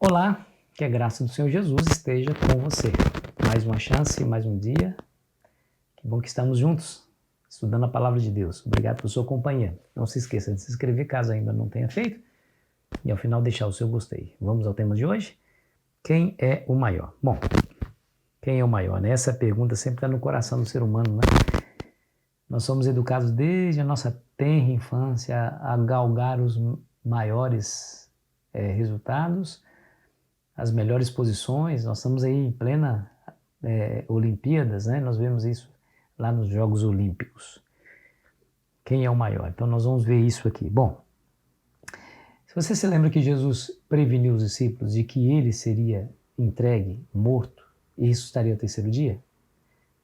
Olá, que a graça do Senhor Jesus esteja com você. Mais uma chance, mais um dia. Que bom que estamos juntos, estudando a Palavra de Deus. Obrigado por sua companhia. Não se esqueça de se inscrever caso ainda não tenha feito e ao final deixar o seu gostei. Vamos ao tema de hoje? Quem é o maior? Bom, quem é o maior? Né? Essa pergunta sempre está no coração do ser humano, né? Nós somos educados desde a nossa tenra infância a galgar os maiores resultados, as melhores posições. Nós estamos aí em plena Olimpíadas, né? Nós vemos isso lá nos Jogos Olímpicos. Quem é o maior? Então nós vamos ver isso aqui. Bom, se você se lembra que Jesus preveniu os discípulos de que ele seria entregue, morto e ressuscitaria ao terceiro dia,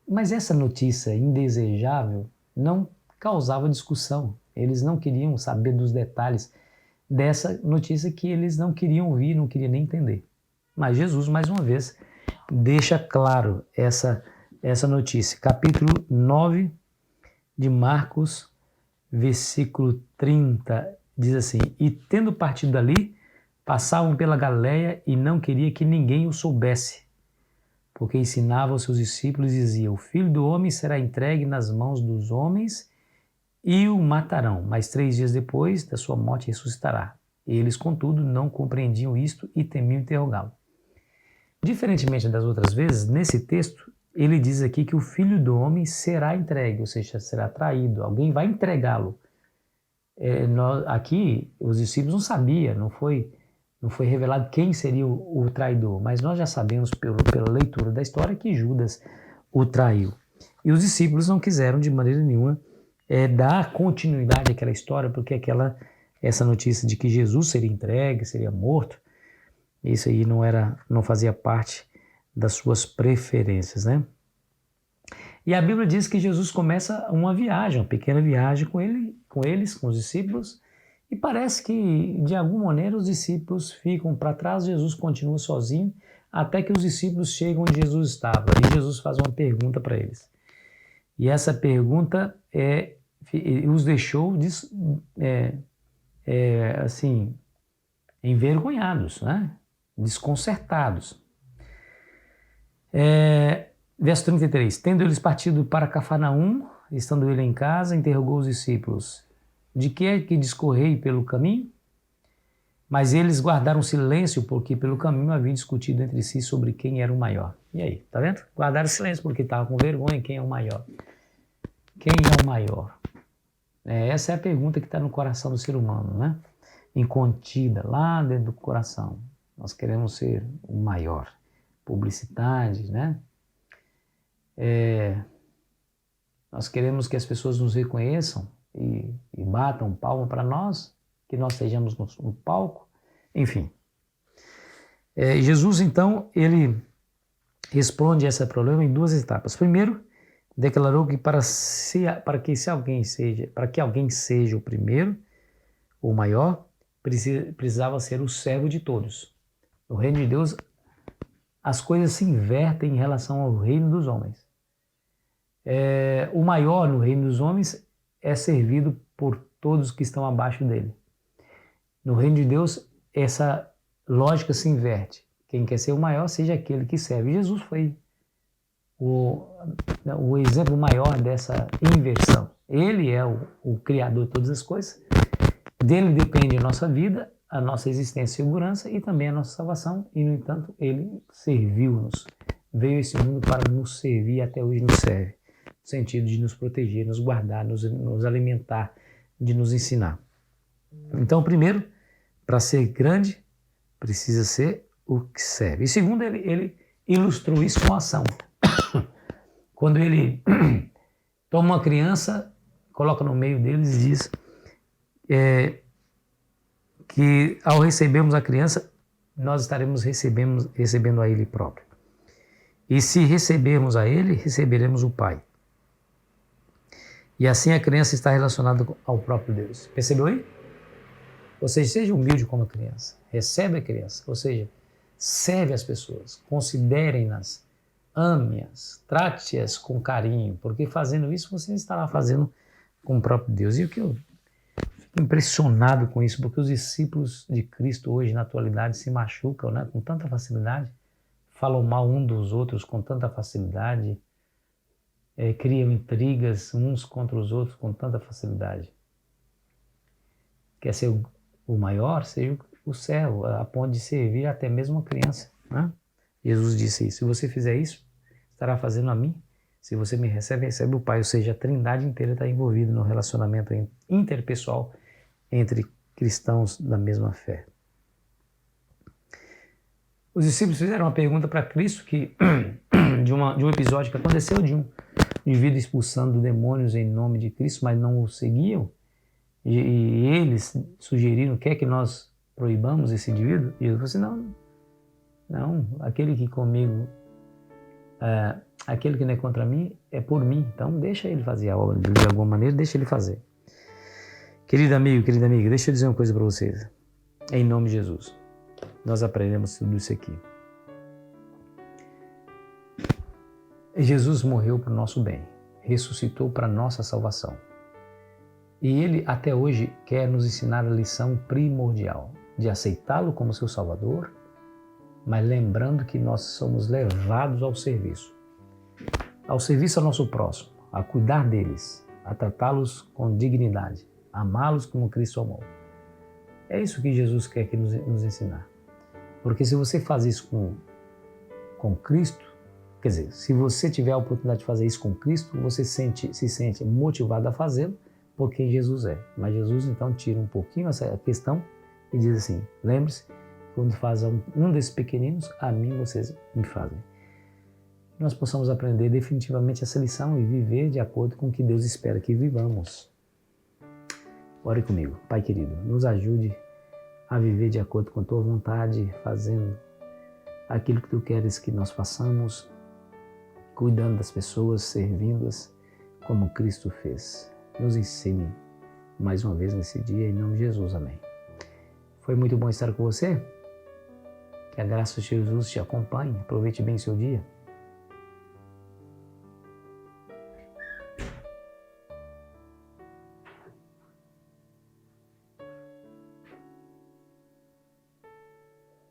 mas essa notícia indesejável não causava discussão. Eles não queriam saber dos detalhes dessa notícia que eles não queriam ouvir, não queriam nem entender. Mas Jesus, mais uma vez, deixa claro essa notícia. Capítulo 9 de Marcos, versículo 30, diz assim: E tendo partido dali, passavam pela Galileia e não queria que ninguém o soubesse, porque ensinava aos seus discípulos e dizia: O Filho do Homem será entregue nas mãos dos homens e o matarão, mas 3 dias depois da sua morte ressuscitará. Eles, contudo, não compreendiam isto e temiam interrogá-lo. Diferentemente das outras vezes, nesse texto, ele diz aqui que o Filho do Homem será entregue, ou seja, será traído, alguém vai entregá-lo. Aqui, os discípulos não sabiam, não foi revelado quem seria o traidor, mas nós já sabemos pela leitura da história que Judas o traiu. E os discípulos não quiseram de maneira nenhuma dar continuidade àquela história, porque essa notícia de que Jesus seria entregue, seria morto, isso aí não fazia parte das suas preferências, né? E a Bíblia diz que Jesus começa uma viagem, uma pequena viagem com eles, com os discípulos, e parece que, de alguma maneira, os discípulos ficam para trás, Jesus continua sozinho, até que os discípulos chegam onde Jesus estava, e Jesus faz uma pergunta para eles. E essa pergunta os deixou assim, envergonhados, né? Desconcertados. Verso 33. Tendo eles partido para Cafarnaum, estando ele em casa, interrogou os discípulos: De que é que discorrei pelo caminho? Mas eles guardaram silêncio, porque pelo caminho haviam discutido entre si sobre quem era o maior. E aí, tá vendo? Guardaram silêncio porque estavam com vergonha. Quem é o maior? Quem é o maior? Essa é a pergunta que está no coração do ser humano, né? Incontida lá dentro do coração. Nós queremos ser o maior. Publicidade, né? Nós queremos que as pessoas nos reconheçam e batam palma para nós, que nós estejamos no palco, enfim. Jesus, então, ele responde a esse problema em 2 etapas. Primeiro, declarou que para que alguém seja o primeiro, o maior, precisava ser o servo de todos. No reino de Deus, as coisas se invertem em relação ao reino dos homens. O maior no reino dos homens é servido por todos que estão abaixo dele. No reino de Deus, essa lógica se inverte. Quem quer ser o maior, seja aquele que serve. Jesus foi o exemplo maior dessa inversão. Ele é o Criador de todas as coisas. Dele depende a nossa vida, a nossa existência e segurança e também a nossa salvação. E, no entanto, ele serviu-nos. Veio a esse mundo para nos servir e até hoje nos serve. No sentido de nos proteger, nos guardar, nos alimentar, de nos ensinar. Então, primeiro, para ser grande, precisa ser o que serve. E segundo, ele ilustrou isso com ação. Quando ele toma uma criança, coloca no meio deles e diz que ao recebermos a criança, nós estaremos recebendo a ele próprio. E se recebermos a ele, receberemos o Pai. E assim a criança está relacionada ao próprio Deus. Percebeu aí? Ou seja, seja humilde como a criança. Recebe a criança. Ou seja, serve as pessoas. Considerem-nas. Ame-as. Trate-as com carinho. Porque fazendo isso, você estará fazendo com o próprio Deus. E o que eu impressionado com isso, porque os discípulos de Cristo hoje, na atualidade, se machucam, né, com tanta facilidade, falam mal um dos outros com tanta facilidade, criam intrigas uns contra os outros com tanta facilidade. Quer ser o maior? Seja o servo, a ponto de servir até mesmo a criança. Né? Jesus disse isso. Se você fizer isso, estará fazendo a mim. Se você me recebe, recebe o Pai. Ou seja, a Trindade inteira está envolvida no relacionamento interpessoal entre cristãos da mesma fé. Os discípulos fizeram uma pergunta para Cristo de um episódio que aconteceu de um indivíduo expulsando demônios em nome de Cristo, mas não o seguiam. E eles sugeriram, quer que nós proibamos esse indivíduo? E Jesus falou assim, não, aquele que comigo, aquele que não é contra mim, é por mim. Então deixa ele fazer a obra de alguma maneira, deixa ele fazer. Querido amigo, querida amiga, deixa eu dizer uma coisa para vocês. Em nome de Jesus, nós aprendemos tudo isso aqui. Jesus morreu para o nosso bem, ressuscitou para a nossa salvação. E Ele até hoje quer nos ensinar a lição primordial de aceitá-lo como seu Salvador, mas lembrando que nós somos levados ao serviço ao nosso próximo, a cuidar deles, a tratá-los com dignidade, amá-los como Cristo amou. É isso que Jesus quer nos ensinar. Porque se você faz isso com Cristo, quer dizer, se você tiver a oportunidade de fazer isso com Cristo, você se sente motivado a fazê-lo, porque Jesus é. Mas Jesus então tira um pouquinho essa questão e diz assim, lembre-se, quando faz um desses pequeninos, a mim vocês me fazem. Nós possamos aprender definitivamente essa lição e viver de acordo com o que Deus espera que vivamos. Ore comigo. Pai querido, nos ajude a viver de acordo com a Tua vontade, fazendo aquilo que Tu queres que nós façamos, cuidando das pessoas, servindo-as como Cristo fez. Nos ensine mais uma vez nesse dia, em nome de Jesus. Amém. Foi muito bom estar com você. Que a graça de Jesus te acompanhe. Aproveite bem o seu dia.